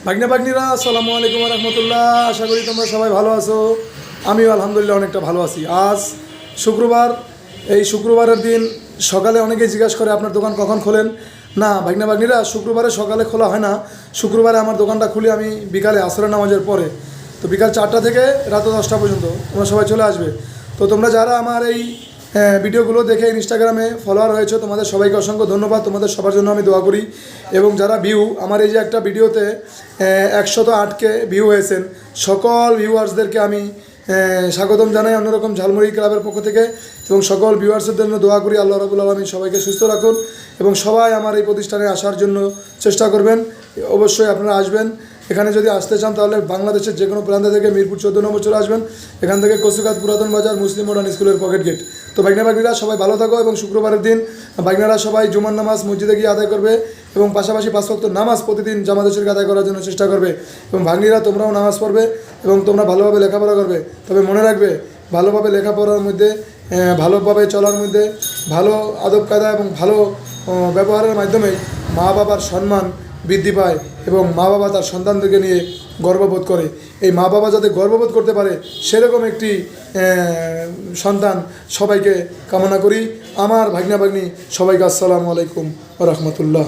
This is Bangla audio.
ভাগ্নে ভাগ্নিরা আসসালামু আলাইকুম রহমতুল্লাহ। আশা করি তোমরা সবাই ভালো আছো। আমিও আলহামদুলিল্লাহ অনেকটা ভালো আছি। আজ শুক্রবার, এই শুক্রবারের দিন সকালে অনেকেই জিজ্ঞাসা করে আপনার দোকান কখন খোলেন। না ভাগ্নে ভাগ্নিরা, শুক্রবারে সকালে খোলা হয় না। শুক্রবারে আমার দোকানটা খুলি আমি বিকালে আসরের নামাজের পরে। তো বিকাল 4টা থেকে রাত 10টা পর্যন্ত তোমরা সবাই চলে আসবে। তো তোমরা যারা আমার এই ভিডিওগুলো দেখে ইনস্টাগ্রামে ফলোয়ার হয়েছে, তোমাদের সবাইকে অসংখ্য ধন্যবাদ। তোমাদের সবার জন্য আমি দোয়া করি। এবং যারা ভিউ, আমার এই যে একটা ভিডিওতে 108কে ভিউ হয়েছেন, সকল ভিউয়ার্সদেরকে আমি স্বাগতম জানাই অন্যরকম ঝালমুড়ি ক্লাবের পক্ষ থেকে। এবং সকল ভিউয়ার্সের জন্য দোয়া করি আল্লাহ রাব্বুল আলামিন সবাইকে সুস্থ রাখুন এবং সবাই আমার এই প্রতিষ্ঠানে আসার জন্য চেষ্টা করবেন। অবশ্যই আপনারা আসবেন। এখানে যদি আসতে চান তাহলে বাংলাদেশের যে কোনো প্রান্ত থেকে মিরপুর 14 নম্বর চলে আসবেন। এখান থেকে কচুকাত পুরাতন বাজার মুসলিম মডার্ন স্কুলের পকেট গেট। তো ভাগ্নে ভাগ্নিরা সবাই ভালো থাকো। এবং শুক্রবারের দিন ভাগ্নেরা সবাই জুমার নামাজ মসজিদে গিয়ে আদায় করবে এবং পাশাপাশি 5 ওয়াক্ত নামাজ প্রতিদিন জামাতের আদায় করার জন্য চেষ্টা করবে। এবং ভাগ্নিরা তোমরাও নামাজ পড়বে এবং তোমরা ভালোভাবে লেখাপড়া করবে। তবে মনে রাখবে, ভালোভাবে লেখাপড়ার মধ্যে, ভালোভাবে চলার মধ্যে, ভালো আদব কায়দা এবং ভালো ব্যবহারের মাধ্যমে মা বাবার সম্মান বৃদ্ধি পায় এবং মা বাবা তার সন্তানদেরকে নিয়ে গর্ববোধ করে। এই মা বাবা যাতে গর্ববোধ করতে পারে সেরকম একটি সন্তান সবাইকে কামনা করি। আমার ভাগ্না ভাগ্নি সবাইকে আসসালামু আলাইকুম ওয়া রাহমাতুল্লাহ।